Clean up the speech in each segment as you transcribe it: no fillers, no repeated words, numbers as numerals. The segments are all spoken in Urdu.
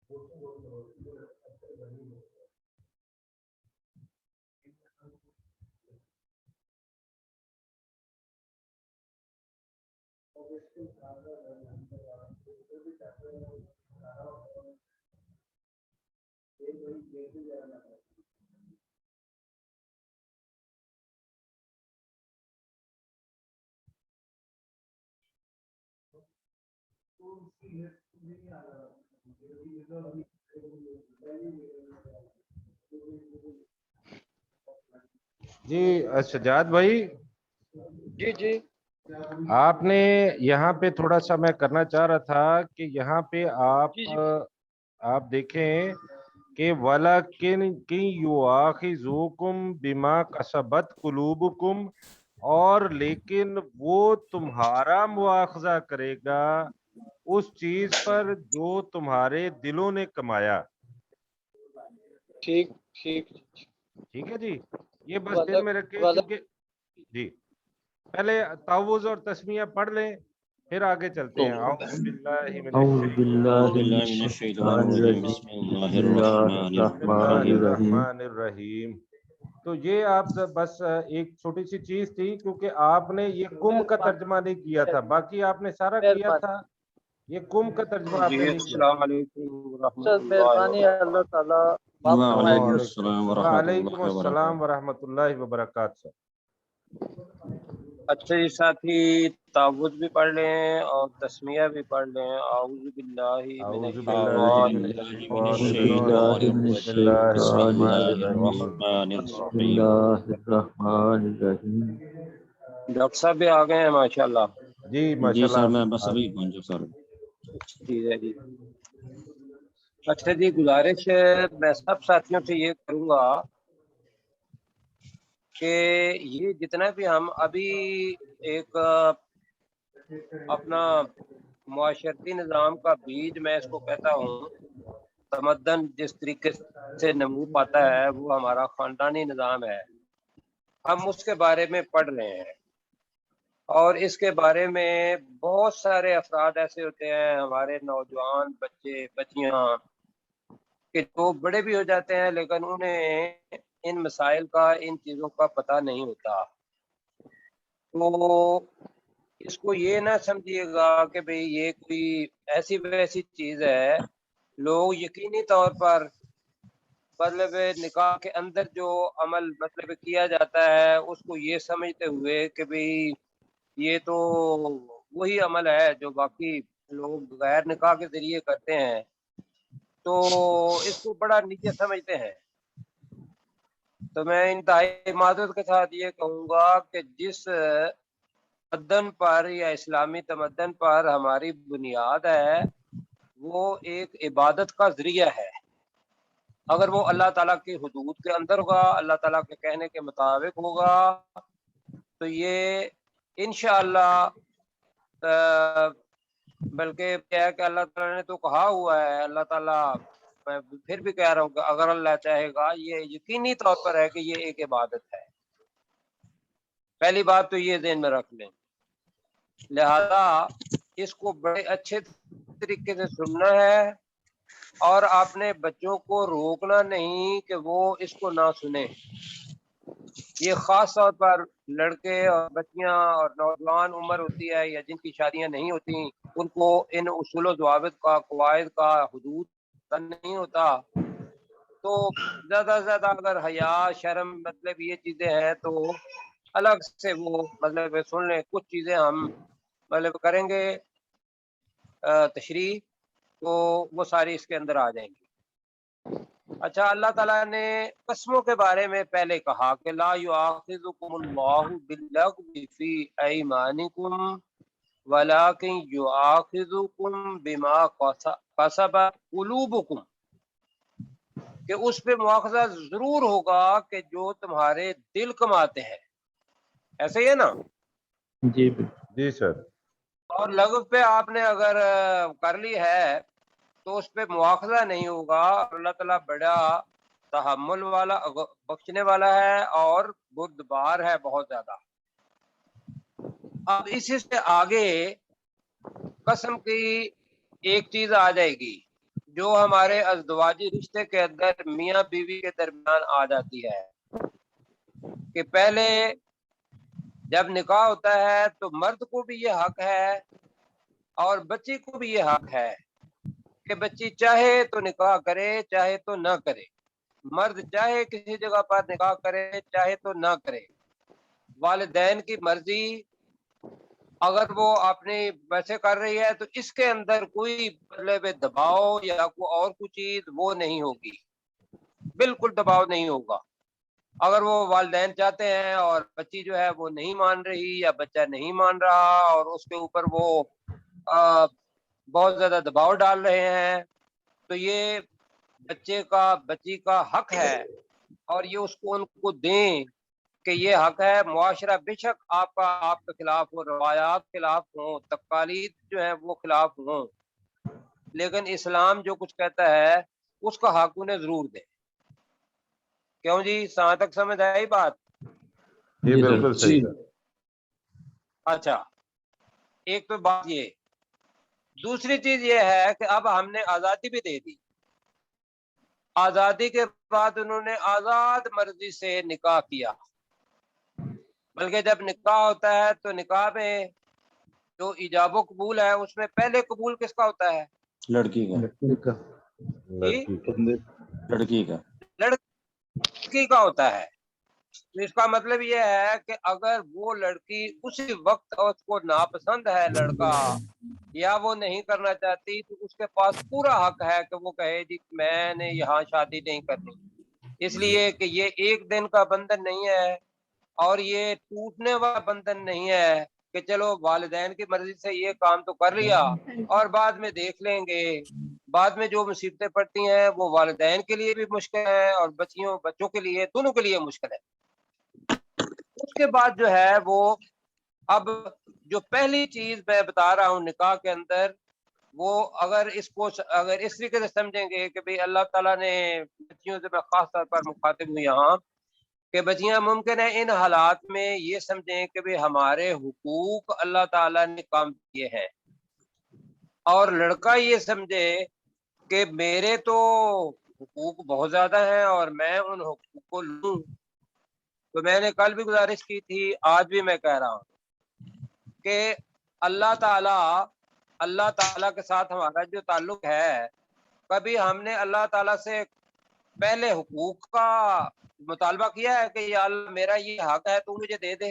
جی سجاد بھائی، جی جی آپ نے یہاں پہ تھوڑا سا میں کرنا چاہ رہا تھا کہ یہاں پہ جی جی آپ دیکھیں کہ وَلَكِنْ يُؤَاخِذُكُمْ بِمَا كَسَبَتْ قُلُوبُكُمْ، اور لیکن وہ تمہارا مواخذہ کرے گا اس چیز پر جو تمہارے دلوں نے کمایا. ٹھیک ٹھیک ٹھیک ہے جی، یہ بس دل میں رکھے، کیونکہ جی پہلے تعوذ اور تسمیہ پڑھ لیں پھر آگے چلتے ہیں. اعوذ باللہ من اعوذ باللہ من الشیطان الشیطان الرجیم، الرجیم، بسم اللہ بسم الرحمن اللہ الرحیم. الرحمن الرحیم. تو یہ آپ بس ایک چھوٹی سی چیز تھی، کیونکہ آپ نے یہ کم کا ترجمہ نہیں کیا تھا، باقی آپ نے سارا کیا تھا. یہ کم کا ترجمہ آپ جی. نے نہیں کیا. السلام علیکم ورحمۃ اللہ مہربانی ہے اللہ تعالیٰ معاف فرمائے. وعلیکم السلام ورحمۃ وعلیکم اللہ السلام وبرکاتہ. ورحمۃ اللہ وبرکاتہ. اچھا جی ساتھی، تعوذ بھی پڑھ لیں اور تسمیہ بھی پڑھ لیں. اعوذ باللہ من اعوذ اعوذ باللہ الشیطان من باللہ من الشیطان الرجیم. الشیطان الرجیم، بسم اللہ الرجیم، بسم الرحمن اللہ الرحیم. بسم اللہ الرحمن الرحیم. ڈاکٹر صاحب بھی آ گئے ہیں ماشاءاللہ. جی جی ماشاءاللہ. سر، میں بس ابھی پہنچا سر. ٹھیک ہے جی. اچھا جی، گزارش میں سب ساتھیوں سے یہ کروں گا کہ یہ جتنا بھی ہم ابھی ایک اپنا معاشرتی نظام کا بیج، میں اس کو کہتا ہوں، تمدن جس طریقے سے نمو پاتا ہے وہ ہمارا خاندانی نظام ہے. ہم اس کے بارے میں پڑھ رہے ہیں، اور اس کے بارے میں بہت سارے افراد ایسے ہوتے ہیں، ہمارے نوجوان بچے بچیاں، کہ جو بڑے بھی ہو جاتے ہیں لیکن انہیں ان مسائل کا، ان چیزوں کا پتہ نہیں ہوتا. تو اس کو یہ نہ سمجھیے گا کہ بھئی یہ کوئی ایسی ویسی چیز ہے. لوگ یقینی طور پر مطلب نکاح کے اندر جو عمل مطلب کیا جاتا ہے اس کو یہ سمجھتے ہوئے کہ بھئی یہ تو وہی عمل ہے جو باقی لوگ غیر نکاح کے ذریعے کرتے ہیں، تو اس کو بڑا نیچے سمجھتے ہیں. تو میں انتہائی معذرت کے ساتھ یہ کہوں گا کہ جس تمدن پر یا اسلامی تمدن پر ہماری بنیاد ہے وہ ایک عبادت کا ذریعہ ہے. اگر وہ اللہ تعالیٰ کی حدود کے اندر ہوگا، اللہ تعالیٰ کے کہنے کے مطابق ہوگا، تو یہ انشاءاللہ بلکہ کیا ہے کہ اللہ تعالیٰ نے تو کہا ہوا ہے، اللہ تعالیٰ، میں پھر بھی کہہ رہا ہوں کہ اگر اللہ چاہے گا، یہ یقینی طور پر ہے کہ یہ ایک عبادت ہے. پہلی بات تو یہ ذہن میں رکھ لیں. لہذا اس کو بڑے اچھے طریقے سے سننا ہے، اور آپ نے بچوں کو روکنا نہیں کہ وہ اس کو نہ سنیں. یہ خاص طور پر لڑکے اور بچیاں اور نوجوان عمر ہوتی ہے یا جن کی شادیاں نہیں ہوتی، ان کو ان اصول و ضوابط کا، قواعد کا، حدود کا نہیں ہوتا. تو زیادہ سے زیادہ اگر حیا، شرم مطلب یہ چیزیں ہیں تو الگ سے وہ مطلب سن لیں. کچھ چیزیں ہم مطلب کریں گے تشریح، تو وہ ساری اس کے اندر آ جائیں گی. اچھا، اللہ تعالیٰ نے قسموں کے بارے میں پہلے کہا کہ لا یؤاخذکم اللہ باللغو فی ایمانکم ولکن یؤاخذکم بما کسبت قلوبکم، کہ اس پہ مواخذہ ضرور ہوگا کہ جو تمہارے دل کماتے ہیں. ایسے ہی ہے نا؟ جی جی سر. اور لغو پہ آپ نے اگر کر لی ہے تو اس پہ مواخذہ نہیں ہوگا. اللہ تعالیٰ بڑا تحمل والا، بخشنے والا ہے اور بردبار ہے بہت زیادہ. اب اسی سے آگے قسم کی ایک چیز آ جائے گی جو ہمارے ازدواجی رشتے کے اندر میاں بیوی کے درمیان آ جاتی ہے کہ پہلے جب نکاح ہوتا ہے تو مرد کو بھی یہ حق ہے اور بچی کو بھی یہ حق ہے کہ بچی چاہے تو نکاح کرے چاہے تو نہ کرے، مرد چاہے کسی جگہ پر نکاح کرے چاہے تو نہ کرے، والدین کی مرضی اگر وہ اپنی ویسے کر رہی ہے تو اس کے اندر کوئی مطلب دباؤ یا کوئی اور کوئی چیز وہ نہیں ہوگی، بالکل دباؤ نہیں ہوگا۔ اگر وہ والدین چاہتے ہیں اور بچی جو ہے وہ نہیں مان رہی یا بچہ نہیں مان رہا اور اس کے اوپر وہ بہت زیادہ دباؤ ڈال رہے ہیں تو یہ بچی کا حق ہے اور یہ اس کو ان کو دیں کہ یہ حق ہے۔ معاشرہ بے شک آپ کے خلاف ہو، روایات خلاف ہوں، تقالید جو ہیں وہ خلاف ہوں، لیکن اسلام جو کچھ کہتا ہے اس کا حق انہیں ضرور دے۔ کیوں جی، سہاں تک سمجھ آئی بات؟ یہ بالکل صحیح ہے۔ اچھا، ایک تو بات یہ، دوسری چیز یہ ہے کہ اب ہم نے آزادی بھی دے دی، آزادی کے بعد انہوں نے آزاد مرضی سے نکاح کیا، بلکہ جب نکاح ہوتا ہے تو نکاح میں جو ایجاب و قبول ہے اس میں پہلے قبول کس کا ہوتا ہے؟ لڑکی کا، لڑکی کا لڑکی کا ہوتا ہے۔ تو اس کا مطلب یہ ہے کہ اگر وہ لڑکی اسی وقت اس کو ناپسند ہے لڑکا یا وہ نہیں کرنا چاہتی تو اس کے پاس پورا حق ہے کہ وہ کہے جی میں نے یہاں شادی نہیں کرنی، اس لیے کہ یہ ایک دن کا بندھن نہیں ہے اور یہ ٹوٹنے والا بندھن نہیں ہے کہ چلو والدین کی مرضی سے یہ کام تو کر لیا اور بعد میں دیکھ لیں گے۔ بعد میں جو مصیبتیں پڑتی ہیں وہ والدین کے لیے بھی مشکل ہے اور بچوں کے لیے، دونوں کے لیے مشکل ہے۔ اس کے بعد جو ہے وہ اب جو پہلی چیز میں بتا رہا ہوں نکاح کے اندر، وہ اگر اس طریقے سے سمجھیں گے کہ بھئی اللہ تعالیٰ نے بچیوں سے، میں خاص طور پر مخاطب ہوں یہاں، کہ بچیاں ممکن ہے ان حالات میں یہ سمجھیں کہ بھئی ہمارے حقوق اللہ تعالیٰ نے کام کیے ہیں، اور لڑکا یہ سمجھے کہ میرے تو حقوق بہت زیادہ ہیں اور میں ان حقوق کو لوں۔ تو میں نے کل بھی گزارش کی تھی، آج بھی میں کہہ رہا ہوں کہ اللہ تعالیٰ کے ساتھ ہمارا جو تعلق ہے، کبھی ہم نے اللہ تعالیٰ سے پہلے حقوق کا مطالبہ کیا ہے کہ یا اللہ میرا یہ حق ہے تو مجھے دے دے؟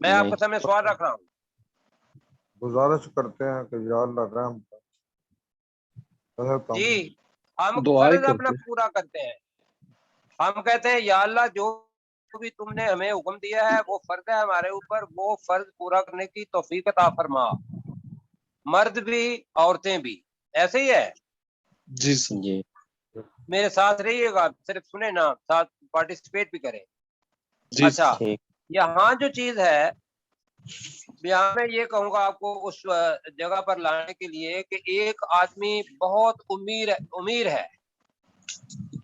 میں آپ کے سامنے سوال رکھ رہا ہوں۔ گزارش کرتے ہیں کہ یا اللہ رحم جی، ہم فرض اپنا پورا کرتے ہیں، ہم کہتے ہیں یا اللہ جو بھی تم نے ہمیں حکم دیا ہے وہ فرض ہے ہمارے اوپر، وہ فرض پورا کرنے کی توفیق عطا فرما، مرد بھی عورتیں بھی۔ ایسے ہی ہے جی جی، میرے ساتھ رہیے گا، صرف سنیں نا، ساتھ پارٹیسپیٹ بھی کریں۔ اچھا، یہاں جو چیز ہے، یہاں میں یہ کہوں گا آپ کو اس جگہ پر لانے کے لیے کہ ایک آدمی بہت امیر ہے،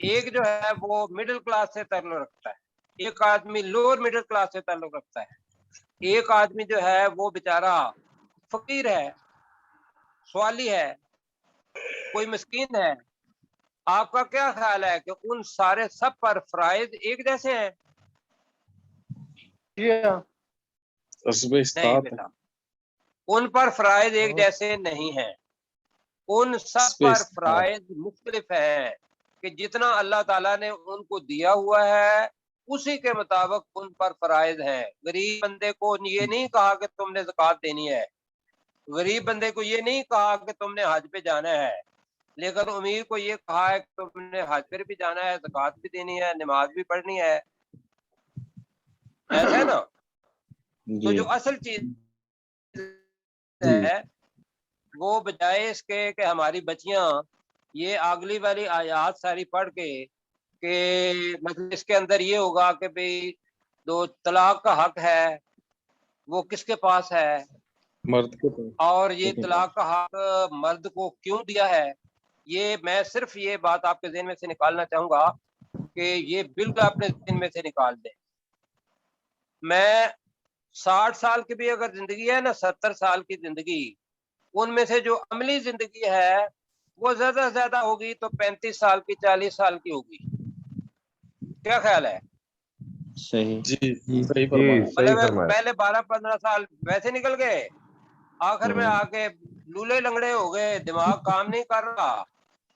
ایک جو ہے وہ مڈل کلاس سے تعلق رکھتا ہے، ایک آدمی لوور مڈل کلاس سے تعلق رکھتا ہے، ایک آدمی جو ہے وہ بیچارہ فقیر ہے، سوالی ہے، کوئی مسکین ہے۔ آپ کا کیا خیال ہے کہ ان سارے سب پر فرائض ایک جیسے ہیں؟ نہیں بیٹا، ان پر فرائض ایک جیسے نہیں ہیں، ان سب پر فرائض مختلف ہیں کہ جتنا اللہ تعالیٰ نے ان کو دیا ہوا ہے اسی کے مطابق ان پر فرائض ہیں۔ غریب بندے کو یہ نہیں کہا کہ تم نے زکوٰۃ دینی ہے، غریب بندے کو یہ نہیں کہا کہ تم نے حج پہ جانا ہے، لیکن امیر کو یہ کہا ہے کہ تم نے حج پہ بھی جانا ہے، زکوٰۃ بھی دینی ہے، نماز بھی پڑھنی ہے۔ ایسا ہے نا؟ تو جو اصل چیز ہے وہ بجائے اس کے کہ ہماری بچیاں یہ اگلی والی آیات ساری پڑھ کے کہ مطلب اس کے اندر یہ ہوگا کہ بھئی جو طلاق کا حق ہے وہ کس کے پاس ہے، مرد کو، اور یہ طلاق کا حق مرد کو کیوں دیا ہے، یہ میں صرف یہ بات آپ کے ذہن میں سے نکالنا چاہوں گا کہ یہ بالکل اپنے ذہن میں سے نکال دیں۔ میں 60 سال کی بھی اگر زندگی ہے نا، 70 سال کی زندگی، ان میں سے جو عملی زندگی ہے وہ زیادہ سے زیادہ ہوگی تو 35 سال کی 40 سال کی ہوگی. کیا خیال ہے؟ صحیح جی صحیح فرمایا. صحیح مطلب فرمایا. پہلے 12-15 سال ویسے نکل گئے, آخر میں آ کے لولے لنگڑے ہو گئے, دماغ کام نہیں کر رہا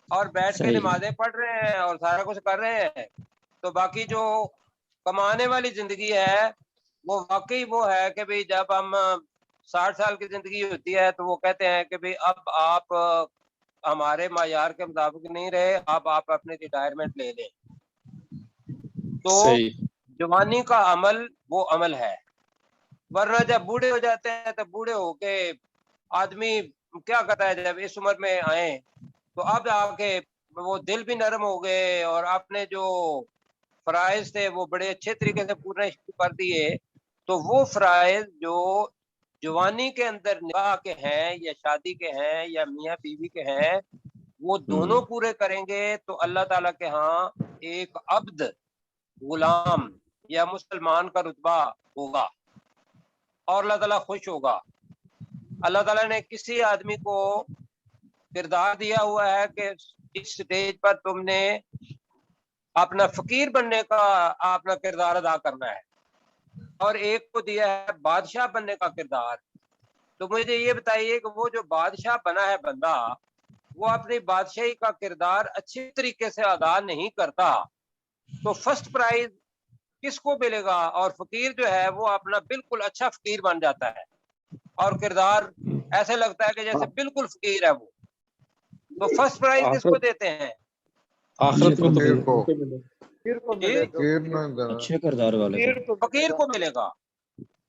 اور بیٹھ کے صحیح. نمازیں پڑھ رہے ہیں اور سارا کچھ کر رہے ہیں. تو باقی جو کمانے والی زندگی ہے وہ واقعی وہ ہے کہ بھئی جب ہم 60 سال کی زندگی ہوتی ہے تو وہ کہتے ہیں کہ بھئی اب آپ ہمارے معیار کے مطابق نہیں رہے, اب آپ اپنے ریٹائرمنٹ لے لیں. تو صحیح. جوانی کا عمل وہ عمل ہے, ورنہ جب بوڑھے ہو جاتے ہیں تو بوڑھے ہو کے آدمی کیا کرتا ہے جب اس عمر میں آئیں تو اب آ کے وہ دل بھی نرم ہو گئے اور اپنے جو فرائض تھے وہ بڑے اچھے طریقے سے پورے شروع کر دیے. تو وہ فرائض جو جوانی کے اندر نکاح کے ہیں یا شادی کے ہیں یا میاں بیوی کے ہیں وہ دونوں پورے کریں گے تو اللہ تعالیٰ کے ہاں ایک عبد, غلام یا مسلمان کا رتبہ ہوگا اور اللہ تعالیٰ خوش ہوگا. اللہ تعالیٰ نے کسی آدمی کو کردار دیا ہوا ہے کہ اس سٹیج پر تم نے اپنا فقیر بننے کا اپنا کردار ادا کرنا ہے, اور ایک کو دیا ہے بادشاہ بننے کا کردار. تو مجھے یہ بتائیے کہ وہ جو بادشاہ بنا ہے بندہ وہ اپنی بادشاہی کا کردار اچھی طریقے سے ادا نہیں کرتا تو فرسٹ پرائز کس کو ملے گا؟ اور فقیر جو ہے وہ اپنا بالکل اچھا فقیر بن جاتا ہے اور کردار ایسے لگتا ہے کہ جیسے بالکل فقیر ہے وہ, تو فرسٹ پرائز کس کو دیتے ہیں؟ آخرت کو تو فقیر کو. پیر کو جی ملے گا, فقیر نہ دینا. اچھے کردار والے کو. پیر کو ملے فقیر گا. کو ملے گا.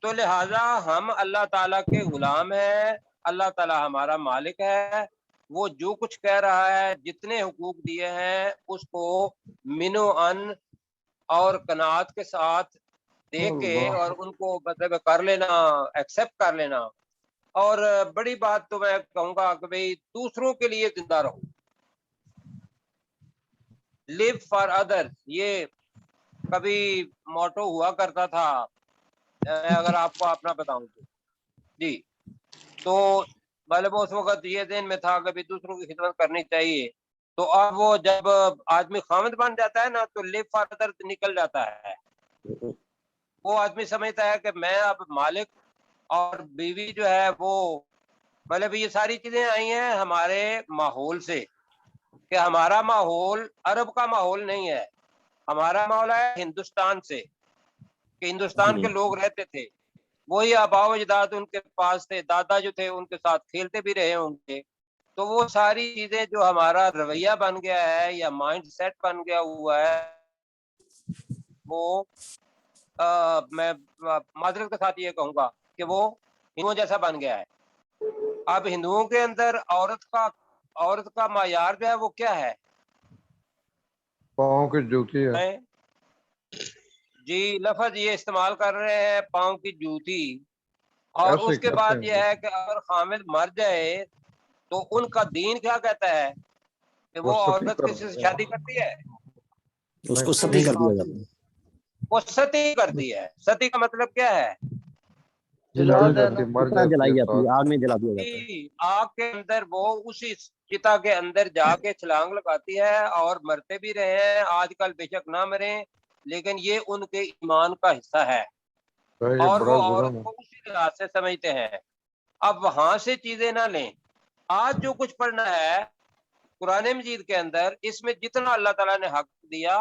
تو لہٰذا ہم اللہ تعالیٰ کے غلام ہیں, اللہ تعالیٰ ہمارا مالک ہے, وہ جو کچھ کہہ رہا ہے جتنے حقوق دیے ہیں اس کو منو ان اور قناعت کے ساتھ دیکھ کے اور ان کو مطلب کر لینا, ایکسپٹ کر لینا. اور بڑی بات تو میں کہوں گا کہ بھئی دوسروں کے لیے زندہ رہو, لیو فار ادر. یہ کبھی موٹو ہوا کرتا تھا, میں اگر آپ کو اپنا بتاؤں تو جی, تو مطلب اس وقت یہ ذہن میں تھا کہ دوسروں کی خدمت کرنی چاہیے. تو اب وہ جب آدمی خامد بن جاتا ہے نا تو لیو فار ادر نکل جاتا ہے. وہ آدمی سمجھتا ہے کہ میں اب مالک اور بیوی جو ہے وہ مطلب یہ ساری چیزیں آئی ہیں ہمارے ماحول سے, کہ ہمارا ماحول عرب کا ماحول نہیں ہے, ہمارا ماحول ہے ہندوستان سے, کہ ہندوستان کے لوگ رہتے تھے, وہی آباء و اجداد ان کے پاس تھے, دادا جو تھے ان کے ساتھ کھیلتے بھی رہے ہوں گے. تو وہ ساری چیزیں جو ہمارا رویہ بن گیا ہے یا مائنڈ سیٹ بن گیا ہوا ہے وہ میں معذرت کے ساتھ یہ کہوں گا کہ وہ ہندوؤں جیسا بن گیا ہے. اب ہندوؤں کے اندر عورت کا معیار جو ہے وہ کیا ہے؟ پاؤں کی جوتی ہے. جی لفظ یہ استعمال کر رہے ہیں پاؤں کی جوتی, اور ایسے اس کے کہتے بعد ہیں. یہ ہے کہ اگر خامد مر جائے تو ان کا دین کیا کہتا ہے کہ وہ ستی عورت کر کسی سے شادی کرتی ہے, اس کو ستی کر دیا جاتا ہے. وہ ستی کرتی ہے. ستی کا مطلب کیا ہے؟ جلا جل دینا. جاتی, مر چتا جلائی جاتی جاتی ہے. ہے, آگ میں جلا دیا جاتا ہے. جی, آگ کے اندر وہ اسی چتا کے اندر جا کے چھلانگ لگاتی ہے, اور مرتے بھی رہے ہیں آج کل, بے شک نہ مریں, لیکن یہ ان کے ایمان کا حصہ ہے یہ اور بڑا وہ ظلم عورت ہے. کو اسی لحاظ سے سمجھتے ہیں. اب وہاں سے چیزیں نہ لیں. آج جو کچھ پڑھنا ہے قرآن مجید کے اندر, اس میں جتنا اللہ تعالیٰ نے حق دیا,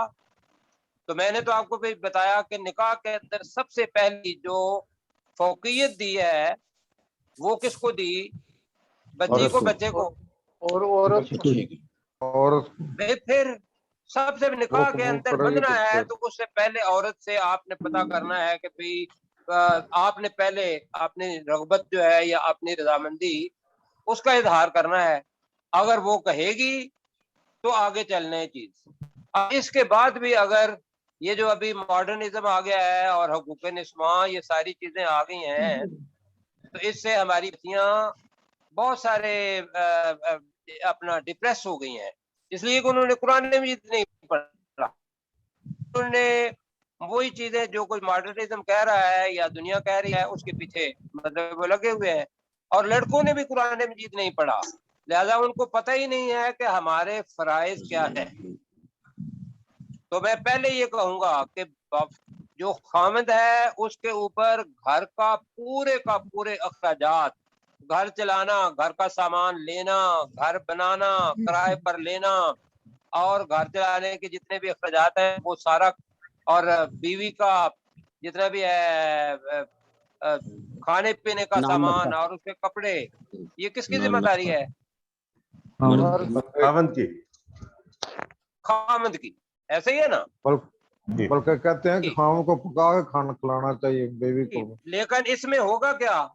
تو میں نے تو آپ کو بھی بتایا کہ نکاح کے اندر سب سے پہلی جو فوقیت دی ہے وہ کس کو دی؟ بچی کو, بچے کو, اور عورت کو. اور پھر سب سے وہ نکاح کے قبول اندر کرے گی بندنا تو ہے پھر تو اس سے پہلے عورت سے آپ نے پتہ کرنا ہے کہ بھئی آپ نے پہلے اپنی رغبت جو ہے یا اپنی رضامندی اس کا اظہار کرنا ہے. اگر وہ کہے گی تو آگے چلنے چیز. اب اس کے بعد بھی اگر یہ جو ابھی ماڈرنزم آ گیا ہے اور حقوق نسواں یہ ساری چیزیں آ گئی ہیں, تو اس سے ہماری بچیاں بہت سارے اپنا ڈپریس ہو گئی ہیں, اس لیے کہ انہوں نے قرآن مجید نہیں پڑھا. انہوں نے وہی چیزیں جو کوئی ماڈرنزم کہہ رہا ہے یا دنیا کہہ رہی ہے اس کے پیچھے مطلب وہ لگے ہوئے ہیں. اور لڑکوں نے بھی قرآن مجید نہیں پڑھا، لہذا ان کو پتہ ہی نہیں ہے کہ ہمارے فرائض کیا ہے۔ تو میں پہلے یہ کہوں گا کہ جو خامد ہے اس کے اوپر گھر کا پورے اخراجات، گھر چلانا، گھر کا سامان لینا، گھر بنانا، کرائے پر لینا، اور گھر چلانے کے جتنے بھی اخراجات ہیں وہ سارا، اور بیوی کا جتنا بھی ہے کھانے پینے کا سامان اور اس کے کپڑے، یہ کس کی ذمہ داری ہے؟ خاوند کی۔ خامد کی، ایسے ہی ہے نا؟ بلکہ کہتے ہیں کہ خاوند کو پکا کے کھانا کھلانا چاہیے بیوی کو۔ لیکن اس میں ہوگا کیا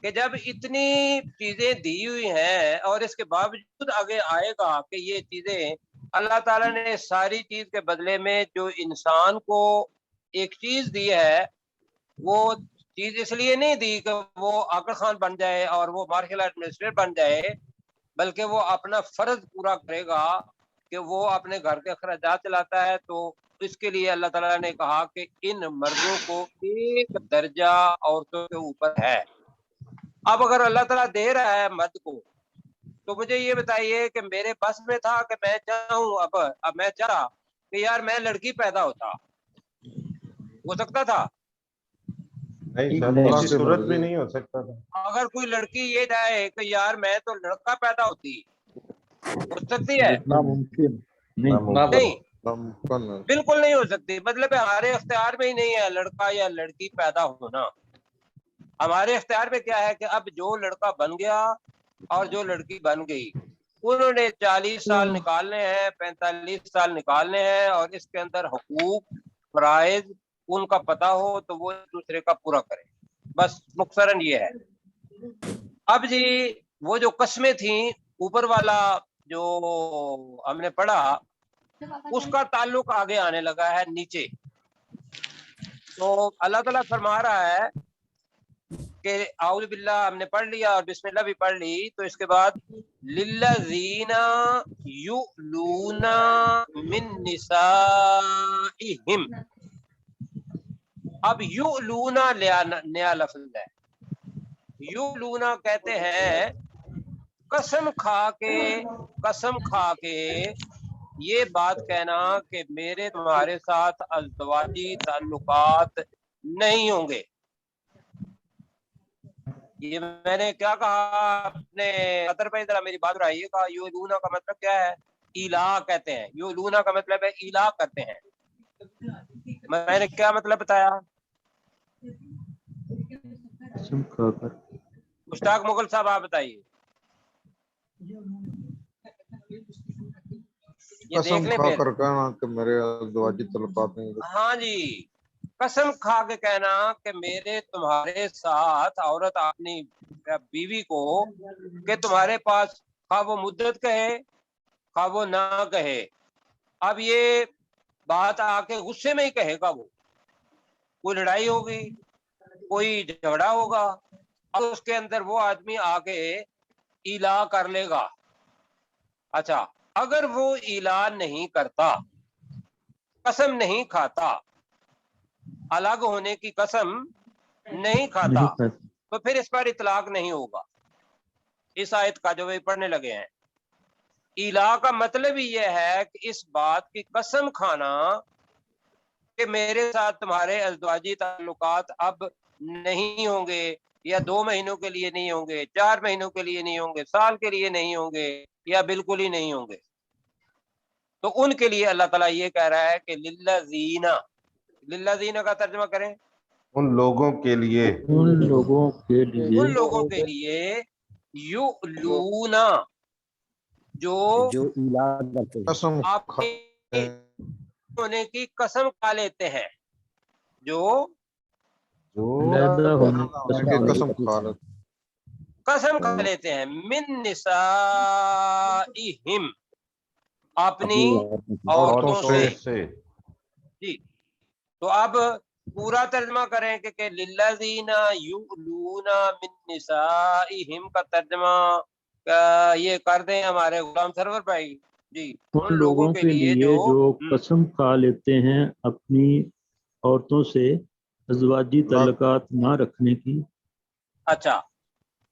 کہ جب اتنی چیزیں دی ہوئی ہیں اور اس کے باوجود آگے آئے گا کہ یہ چیزیں اللہ تعالیٰ نے ساری چیز کے بدلے میں جو انسان کو ایک چیز دی ہے، وہ چیز اس لیے نہیں دی کہ وہ عاقل خان بن جائے اور وہ مارشل ایڈمنسٹریٹر بن جائے، بلکہ وہ اپنا فرض پورا کرے گا کہ وہ اپنے گھر کے اخراجات چلاتا ہے۔ تو اس کے لیے اللہ تعالیٰ نے کہا کہ ان مردوں کو ایک درجہ عورتوں کے اوپر ہے۔ اب اگر اللہ تعالیٰ دے رہا ہے مرد کو، تو مجھے یہ بتائیے کہ میرے بس میں تھا کہ میں چاہوں، اب میں چاہا کہ یار میں لڑکی پیدا ہوتا، ہو سکتا تھا؟ نہیں سر، کسی صورت میں نہیں ہو سکتا تھا۔ اگر کوئی لڑکی یہ چاہے کہ یار میں تو لڑکا پیدا ہوتی، ہو سکتی ہے؟ نہیں، بالکل نہیں ہو سکتی۔ مطلب ہمارے اختیار میں ہی نہیں ہے لڑکا یا لڑکی پیدا ہونا۔ ہمارے اختیار میں کیا ہے کہ اب جو لڑکا بن گیا اور جو لڑکی بن گئی، انہوں نے 40 سال نکالنے ہیں، 45 سال نکالنے ہیں، اور اس کے اندر حقوق، فرائض ان کا پتہ ہو تو وہ ایک دوسرے کا پورا کرے، بس مختصراً یہ ہے۔ اب جی وہ جو قسمیں تھیں اوپر والا جو ہم نے پڑھا، اس کا تعلق آگے آنے لگا ہے نیچے۔ تو اللہ تعالیٰ فرما رہا ہے کہ اعوذ باللہ ہم نے پڑھ لیا اور بسم اللہ بھی پڑھ لی، تو اس کے بعد للذین یؤلون من نسائہم، اب یؤلون نیا لفظ ہے۔ یؤلون کہتے ہیں قسم کھا کے یہ بات کہنا کہ میرے تمہارے ساتھ ازدواجی تعلقات نہیں ہوں گے۔ یہ میں نے کیا کہا اپنے قطر پہ، ذرا میری بات رہائیے گا۔ یؤلون کا مطلب کیا ہے؟ الہ کہتے ہیں۔ یؤلون کا مطلب ہے الہ کرتے ہیں۔ میں نے کیا مطلب بتایا؟ مشتاق مغل صاحب آپ بتائیے۔ یہ دیکھ لیں پھر۔ کر کہنا کہ میرے ازدواجی تعلقات نہیں۔ ہاں جی، قسم کھا کے کہنا کہ میرے تمہارے ساتھ، عورت اپنی بیوی کو، کہ تمہارے پاس خواہ وہ مدت کہے خواہ وہ نہ کہے، اب یہ بات آ کے غصے میں ہی کہے گا، وہ کوئی لڑائی ہوگی، کوئی جھگڑا ہوگا، اور اس کے اندر وہ آدمی آ کے ایلا کر لے گا۔ اچھا، اگر وہ ایلا نہیں کرتا، قسم نہیں کھاتا، الگ ہونے کی قسم نہیں کھاتا، تو پھر اس پر اطلاق نہیں ہوگا۔ اس آیت کا جو پڑھنے لگے ہیں، ایلا کا مطلب ہی یہ ہے کہ اس بات کی قسم کھانا کہ میرے ساتھ تمہارے ازدواجی تعلقات اب نہیں ہوں گے، یا 2 مہینوں کے لیے نہیں ہوں گے، 4 مہینوں کے لیے نہیں ہوں گے، سال کے لیے نہیں ہوں گے، یا بالکل ہی نہیں ہوں گے۔ تو ان کے لیے اللہ تعالیٰ یہ کہہ رہا ہے کہ للذین، للذین کا ترجمہ کریں، ان لوگوں کے لیے، ان لوگوں کے لیے ان لوگوں کے لیے یؤلون، جو ایلاد کرتے ہیں، قسم آپ ہونے کی قسم کھا لیتے ہیں، جو علیحدہ ہونے کی قسم کھا لیتے قسم کھا لیتے ہیں، من نسائہم، اپنی عورتوں سے۔ جی، تو اب پورا ترجمہ کریں کہ للذین یؤلون من نسائہم کا ترجمہ یہ کر دیں ہمارے غلام سرور بھائی جی۔ ان لوگوں کے لیے جو قسم کھا لیتے ہیں اپنی عورتوں سے ازدواجی تعلقات نہ رکھنے کی۔ اچھا،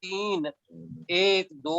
3, 1, 2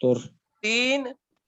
3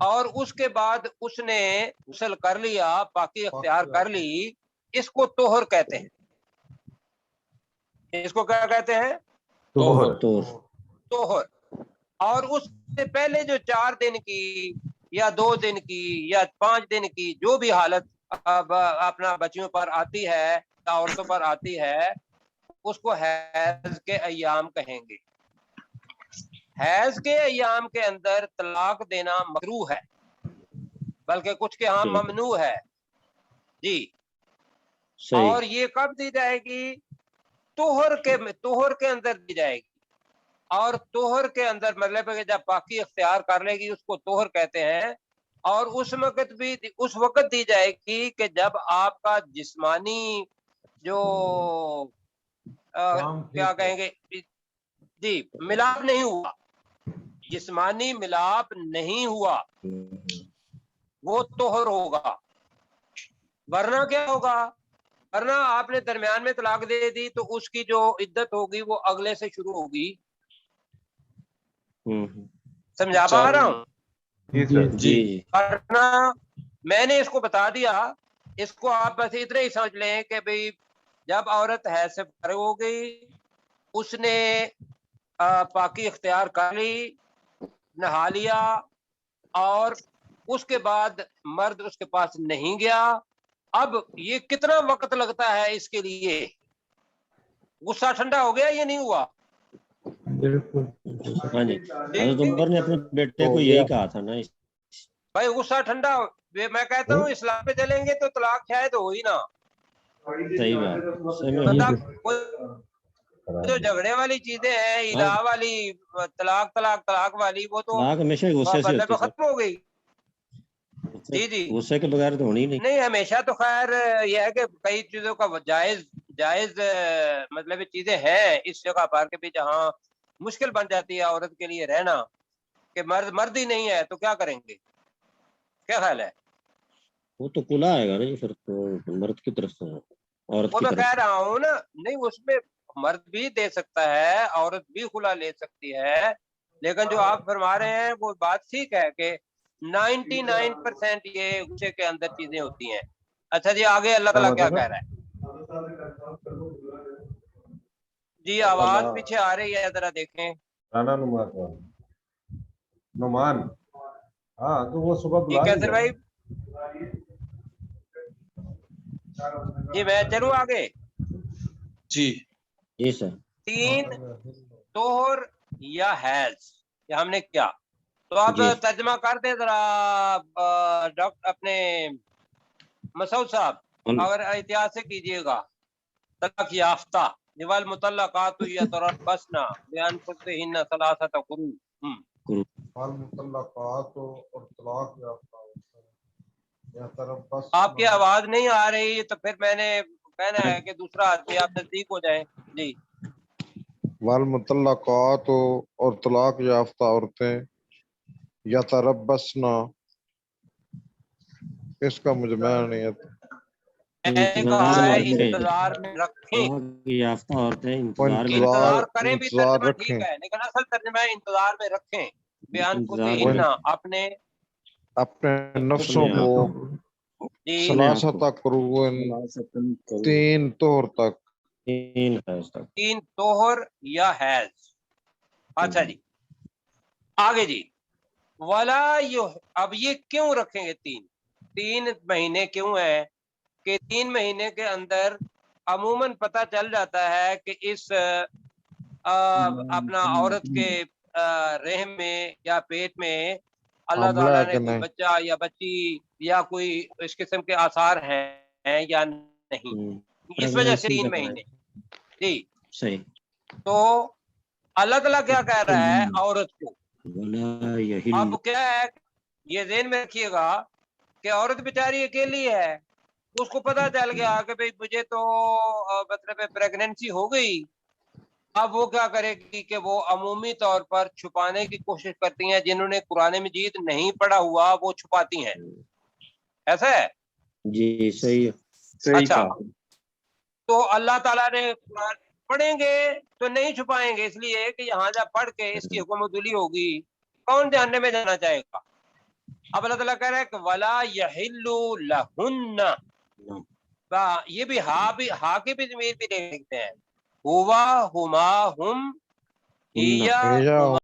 اور اس کے بعد اس نے غسل کر لیا, پاکی اختیار کر لی, اس کو طہر کہتے ہیں. اس کو کیا کہتے ہیں؟ طہر. اور اس سے پہلے جو 4 دن کی یا 2 دن کی یا 5 دن کی جو بھی حالت اپنا بچیوں پر آتی ہے, عورتوں پر آتی ہے, اس کو حیض کے ایام کہیں گے. حیض کے ایام کے اندر طلاق دینا مکروہ ہے, بلکہ کچھ کے ہاں ممنوع ہے جی. اور یہ کب دی جائے گی؟ طہر کے اندر دی جائے گی. اور طہر کے اندر مطلب ہے کہ جب پاکی اختیار کر لے گی اس کو طہر کہتے ہیں. اور اس وقت دی جائے گی کہ جب آپ کا جسمانی جو کیا کہیں گے جی ملاپ نہیں ہوا, جسمانی ملاپ نہیں ہوا, وہ طہر ہوگا. ورنہ کیا ہوگا؟ ورنہ آپ نے درمیان میں طلاق دے دی تو اس کی جو عدت ہوگی وہ اگلے سے شروع ہوگی. سمجھا پا رہا ہوں؟ جی ورنہ میں نے اس کو بتا دیا, اس کو آپ بس اتنا ہی سمجھ لیں کہ بھئی جب عورت حیض سے فارغ ہو گئی, اس نے پاکی اختیار کر لی, نہا لیا, اور اس کے بعد مرد اس کے پاس نہیں گیا. اب یہ کتنا وقت لگتا ہے اس کے لیے؟ غصہ ٹھنڈا ہو گیا یا نہیں ہوا؟ بالکل. ہاں جی, حضرت عمر نے اپنے بیٹے کو یہی کہا تھا نا. بھائی غصہ ٹھنڈا میں کہتا ہوں اسلام پہ چلیں گے تو طلاق شاید ہو ہی نا. صحیح بات. جو جھگڑے والی چیزیں ہیں, الہ والی, طلاق والی, وہ تو ہمیشہ غصے سے ہوتی ہے, ختم ہو گئی. جی جی غصے کے بغیر تو ہونی نہیں. نہیں ہمیشہ تو خیر یہ ہے کہ کئی چیزوں کا جائز مطلب چیزیں ہیں اس جگہ پر کہ بھی جہاں مشکل بن جاتی ہے عورت کے لیے رہنا, کہ مرد ہی نہیں ہے تو کیا کریں گے؟ کیا خیال ہے؟ وہ تو کلا آئے گا نہیں پھر تو مرد کی طرف سے, عورت وہ کی میں طرف کہہ رہا ہوں نا, نہیں اس میں مرد بھی دے سکتا ہے, عورت بھی خلا لے سکتی ہے, لیکن جو آپ فرما رہے ہیں وہ بات ٹھیک ہے کہ 99% یہ غصے کے اندر چیزیں ہوتی ہیں. اچھا جی آگے اللہ تعالیٰ کیا کہہ رہا ہے؟ جی آواز پیچھے آ رہی ہے, ذرا دیکھیں. نعمان, ہاں تو وہ صبح جی بلا کیسر بھائی, جی میں چلوں آگے. جی سر. 3 طہر یا حیض یہ ہم نے کیا, تو اب ترجمہ کر دیں ذرا ڈاکٹر اپنے مسعود صاحب, اگر احتیاط سے کیجئے گا. طلاق یافتہ والمطلقات یتربصن بانفسہن ثلاثۃ قروء. والمطلقات اور طلاق یافتہ آپ کی آواز نہیں آ رہی, تو پھر میں نے کہنا ہے کہ دوسرا آدمی آپ نزدیک ہو جائیں. جی والمطلقات اور طلاق یافتہ عورتیں یتربصن, اس کا مجھے معنی نہیں ہے. کہا ہے انتظار میں رکھیں, یافتہ عورتیں انتظار کریں بھی انتظار ترجمہ رکھیں, ٹھیک ہے, لیکن اصل ترجمہ ہے انتظار میں رکھیں. بانفسہن اپنے نفسوں کو ثلاثۃ قروء 3 طہر تک, 3 طہر یا حیض. اچھا جی آگے جی, اب یہ کیوں رکھیں گے 3 مہینے کیوں ہے کہ 3 مہینے کے اندر عموماً پتہ چل جاتا ہے کہ اس اپنا عورت کے رحم میں یا پیٹ میں اللہ تعالیٰ نے کوئی بچہ یا بچی یا کوئی اس قسم کے آثار ہیں یا نہیں, اس وجہ سے 3 مہینے. جی صحیح. تو اللہ تعالیٰ کیا کہہ رہا ہے عورت کو؟ اب کیا ہے یہ ذہن میں رکھیے گا کہ عورت بیچاری اکیلی ہے, اس کو پتا چل گیا کہ بھئی مجھے تو مطلب پریگننسی ہو گئی. اب وہ کیا کرے گی کہ وہ عمومی طور پر چھپانے کی کوشش کرتی ہیں, جنہوں نے قرآن مجید نہیں پڑھا ہوا وہ چھپاتی ہیں. ایسا ہے جی صحیح. اچھا تو اللہ تعالیٰ نے قرآن پڑھیں گے تو نہیں چھپائیں گے, اس لیے کہ یہاں جب پڑھ کے اس کی حکم دلی ہوگی کون جاننے میں جانا چاہے گا. اب اللہ تعالیٰ کہہ رہا ہے کہ ولا یحل لہن، یہ بھی ہا کی بھی ضمیر بھی لے سکتے ہیں، ہوا ہما ہم ہیا ہیا، ہما